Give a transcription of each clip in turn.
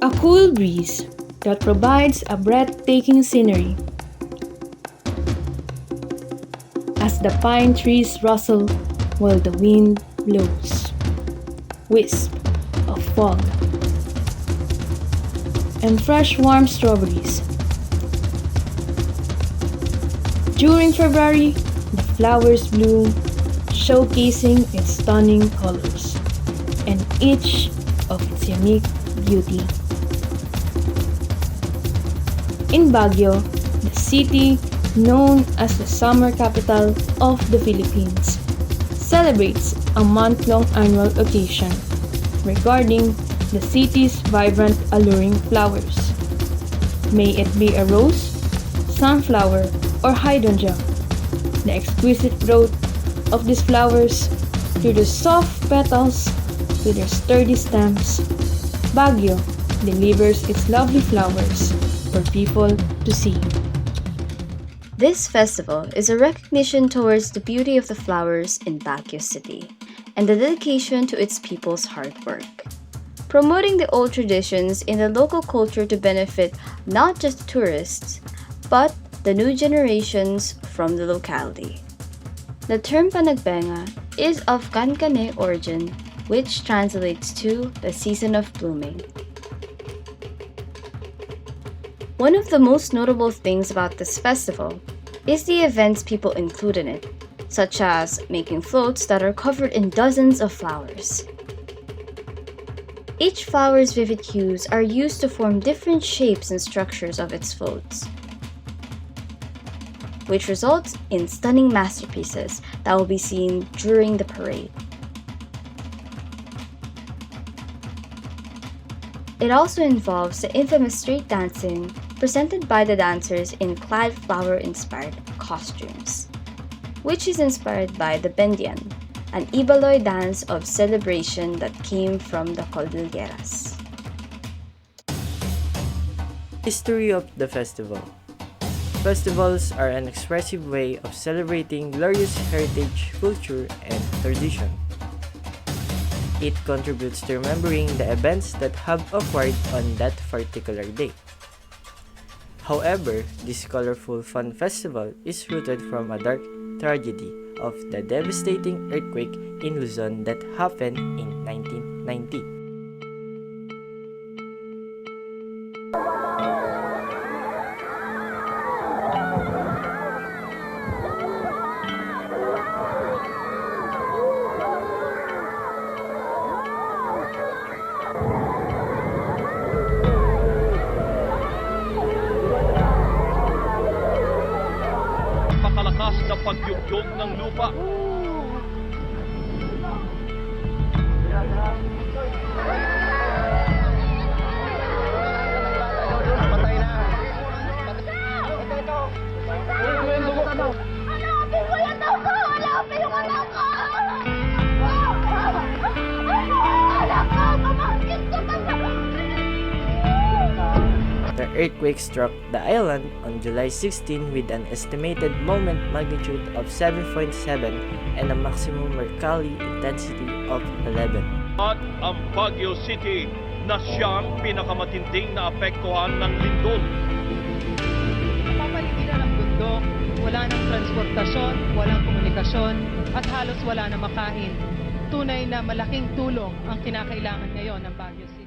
A cool breeze that provides a breathtaking scenery as the pine trees rustle while the wind blows. Wisp of fog and fresh warm strawberries. During February, the flowers bloom, showcasing its stunning colors and each of its unique beauty. In Baguio, the city known as the summer capital of the Philippines, celebrates a month-long annual occasion regarding the city's vibrant, alluring flowers. May it be a rose, sunflower, or hydrangea, the exquisite growth of these flowers through the soft petals to their sturdy stems, Baguio delivers its lovely flowers for people to see. This festival is a recognition towards the beauty of the flowers in Baguio City and the dedication to its people's hard work, promoting the old traditions in the local culture to benefit not just the tourists, but the new generations from the locality. The term Panagbenga is of Kankane origin, which translates to the season of blooming. One of the most notable things about this festival is the events people include in it, such as making floats that are covered in dozens of flowers. Each flower's vivid hues are used to form different shapes and structures of its floats, which results in stunning masterpieces that will be seen during the parade. It also involves the infamous street dancing presented by the dancers in clad flower-inspired costumes, which is inspired by the Bendian, an Ibaloy dance of celebration that came from the Cordilleras. History of the festival. Festivals are an expressive way of celebrating glorious heritage, culture, and tradition. It contributes to remembering the events that have occurred on that particular day. However, this colorful fun festival is rooted from a dark tragedy of the devastating earthquake in Luzon that happened in 1990. Napakalakas na pagyugtong ng lupa. Patay na. The earthquake struck the island on July 16 with an estimated moment magnitude of 7.7 and a maximum Mercalli intensity of 11. At ang Baguio City na siyang pinakamatinding na apektuhan ng lindol. Napapaligiran ng bundok, wala ng transportasyon, walang komunikasyon, at halos wala na makain. Tunay na malaking tulong ang kinakailangan ngayon ng Baguio City.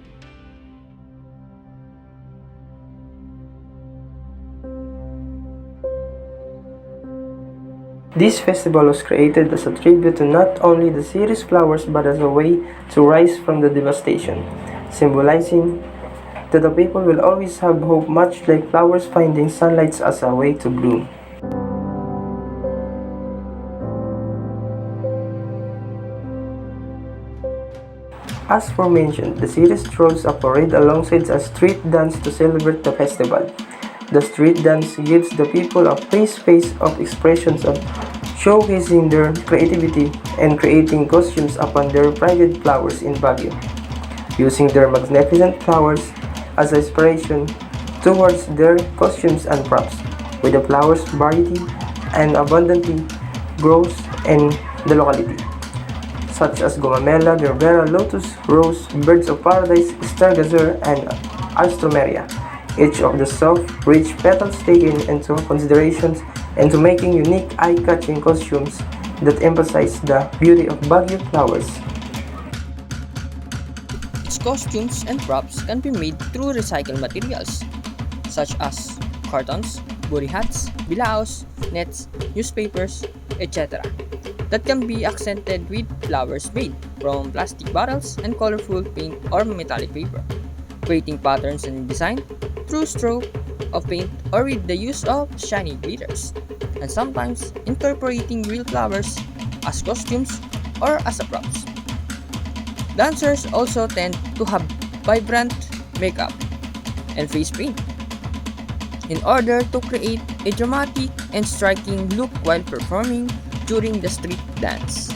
This festival was created as a tribute to not only the city's flowers but as a way to rise from the devastation, symbolizing that the people will always have hope, much like flowers finding sunlight as a way to bloom. As aforementioned, the city throws a parade alongside a street dance to celebrate the festival. The street dance gives the people a space of expressions of showcasing their creativity and creating costumes upon their private flowers in Baguio, using their magnificent flowers as inspiration towards their costumes and props, with the flowers variety and abundantly grows in the locality, such as gomamela, gerbera, lotus, rose, birds of paradise, star gazer, and alstroemeria, each of the soft, rich petals taken into consideration into making unique eye-catching costumes that emphasize the beauty of Baguio flowers. Its costumes and props can be made through recycled materials, such as cartons, body hats, bilaos, nets, newspapers, etc., that can be accented with flowers made from plastic bottles and colorful paint or metallic paper, creating patterns and design through stroke of paint or with the use of shiny glitters, and sometimes incorporating real flowers as costumes or as a props. Dancers also tend to have vibrant makeup and face paint in order to create a dramatic and striking look while performing during the street dance.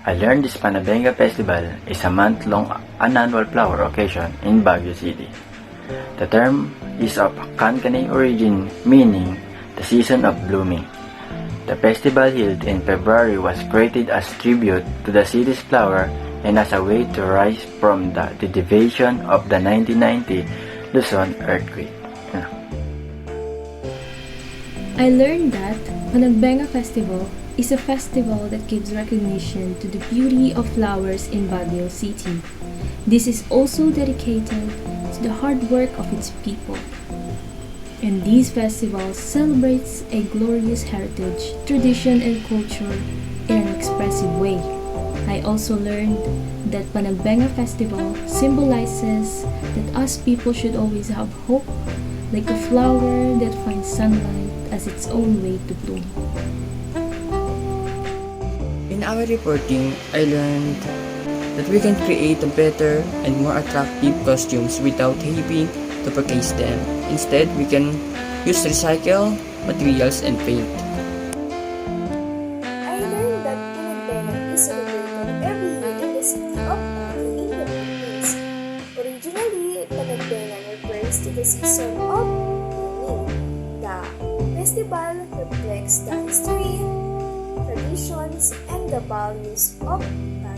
I learned this Panagbenga festival is a month-long annual flower occasion in Baguio City. The term is of Cancanay origin, meaning the season of blooming. The festival held in February was created as tribute to the city's flower and as a way to rise from the devastation of the 1990 Luzon earthquake. I learned that Panagbenga Festival is a festival that gives recognition to the beauty of flowers in Baguio City. This is also dedicated to the hard work of its people. And these festivals celebrates a glorious heritage, tradition, and culture in an expressive way. I also learned that Panagbenga Festival symbolizes that us people should always have hope, like a flower that finds sunlight as its own way to bloom. In our reporting, I learned that we can create a better and more attractive costumes without having to purchase them. Instead, we can use recycled materials and paint. I learned that Panagbenga is celebrated every year in the city of Baguio in the Philippines. Originally, Panagbenga refers to the season of blooming. The festival reflects the history, traditions, and the values of Baguio. My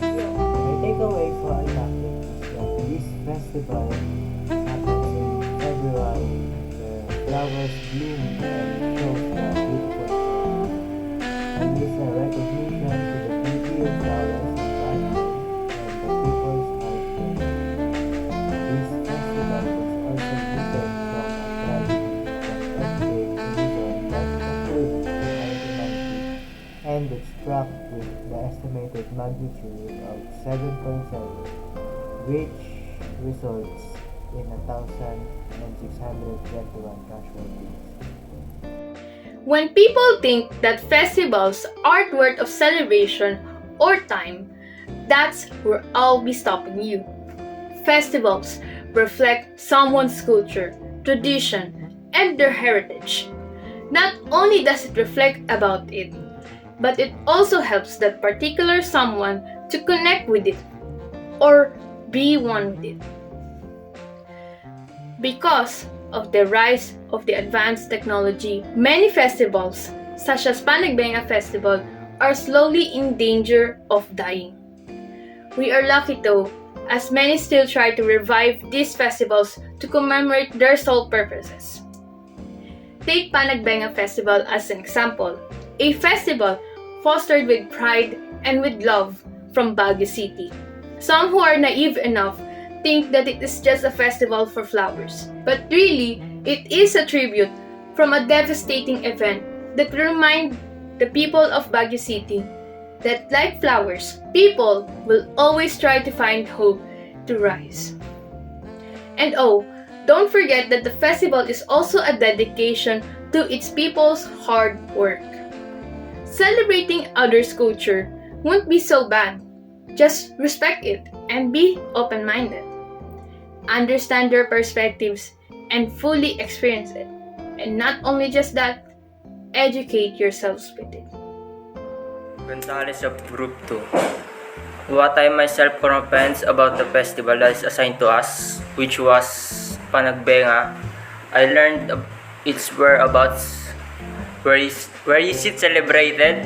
takeaway for our topic is that this festival happens in February where flowers bloom and shows the beautiful flower. And it's a recognition to the beauty of flowers in Baguio and the people's hard work. This festival was also rooted from a tragedy from earthquake in Luzon that occurred in 1990 and it struck with the estimated magnitude of 7.7, which results in 1,621 casualties. When people think that festivals aren't worth of celebration or time, that's where I'll be stopping you. Festivals reflect someone's culture, tradition, and their heritage. Not only does it reflect about it, but it also helps that particular someone to connect with it or be one with it. Because of the rise of the advanced technology, many festivals, such as Panagbenga Festival, are slowly in danger of dying. We are lucky though, as many still try to revive these festivals to commemorate their sole purposes. Take Panagbenga Festival as an example, a festival fostered with pride and with love from Baguio City. Some who are naive enough think that it is just a festival for flowers, but really, it is a tribute from a devastating event that will remind the people of Baguio City that like flowers, people will always try to find hope to rise. And oh, don't forget that the festival is also a dedication to its people's hard work. Celebrating others' culture won't be so bad. Just respect it and be open-minded. Understand their perspectives and fully experience it. And not only just that, educate yourselves with it. Gonzales of Group 2. What I myself comprehend about the festival that is assigned to us, which was Panagbenga, I learned its whereabouts, where is it celebrated,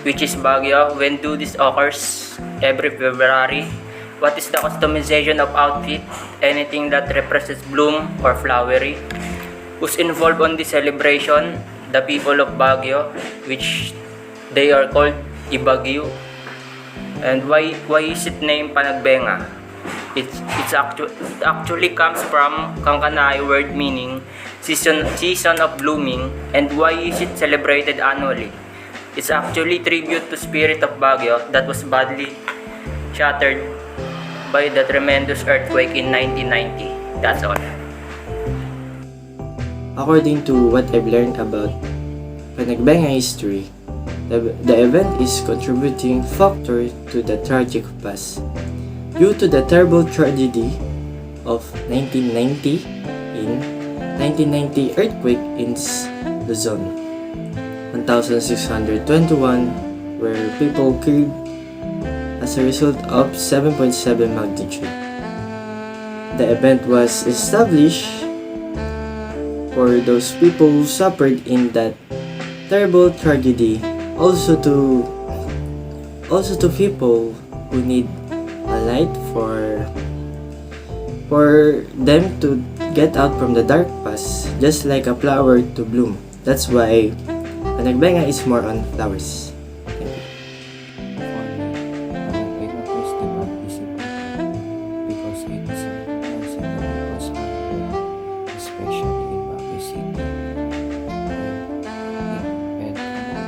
which is Baguio, when do this occurs, every February, what is the customization of outfit, anything that represents bloom or flowery, who's involved on the celebration, the people of Baguio, which they are called Ibagyo. And why is it named Panagbenga? It actually comes from Cancanay word meaning season of blooming. And why is it celebrated annually? It's actually tribute to spirit of Baguio that was badly shattered by the tremendous earthquake in 1990. That's all. According to what I've learned about Panagbenga history, the event is contributing factor to the tragic past. Due to the terrible tragedy of 1990 earthquake in Luzon, 1621, where people killed as a result of 7.7 magnitude. The event was established for those people who suffered in that terrible tragedy, also to people who need a light for them to get out from the dark past, just like a flower to bloom. That's why Panagbenga is more on flowers. Thank you. Panagbenga Festival is important because it is recognizing the people's hard work, especially in Baguio City. And promoting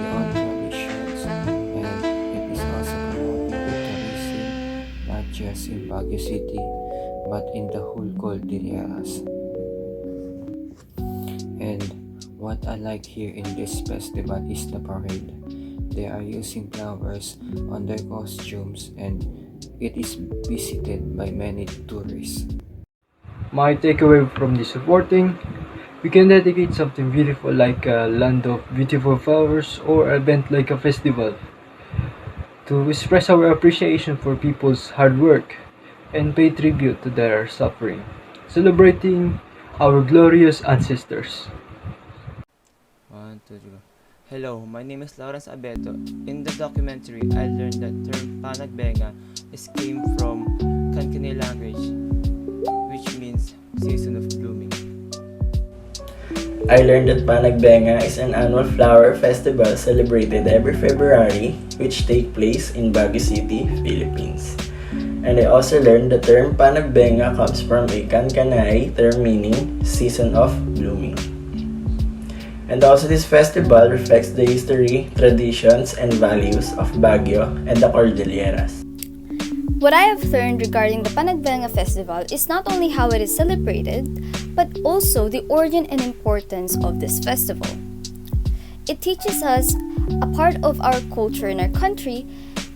beyond traditions, and it is also promoting the tourism, not just in Baguio City, but in the whole Cordilleras. And what I like here in this festival is the parade. They are using flowers on their costumes, and it is visited by many tourists. My takeaway from this reporting: we can dedicate something beautiful like a land of beautiful flowers or an event like a festival to express our appreciation for people's hard work and pay tribute to their suffering, celebrating our glorious ancestors. 1, 2, 3. Hello, my name is Lawrence Abeto. In the documentary, I learned that term Panagbenga came from Cancanay language, which means season of blooming. I learned that Panagbenga is an annual flower festival celebrated every February, which take place in Baguio City, Philippines. And I also learned the term Panagbenga comes from a Cancanay term meaning season of blooming. And also this festival reflects the history, traditions, and values of Baguio and the Cordilleras. What I have learned regarding the Panagbenga Festival is not only how it is celebrated, but also the origin and importance of this festival. It teaches us a part of our culture in our country,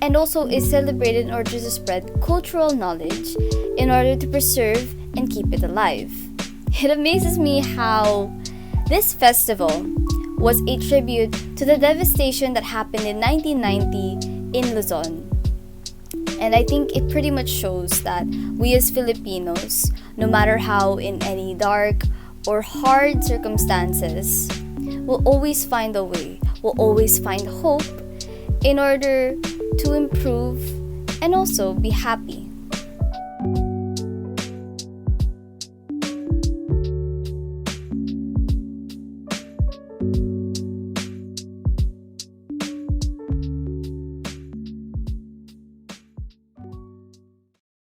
and also is celebrated in order to spread cultural knowledge in order to preserve and keep it alive. It amazes me how this festival was a tribute to the devastation that happened in 1990 in Luzon. And I think it pretty much shows that we as Filipinos, no matter how in any dark or hard circumstances, will always find a way, will always find hope in order to improve and also be happy.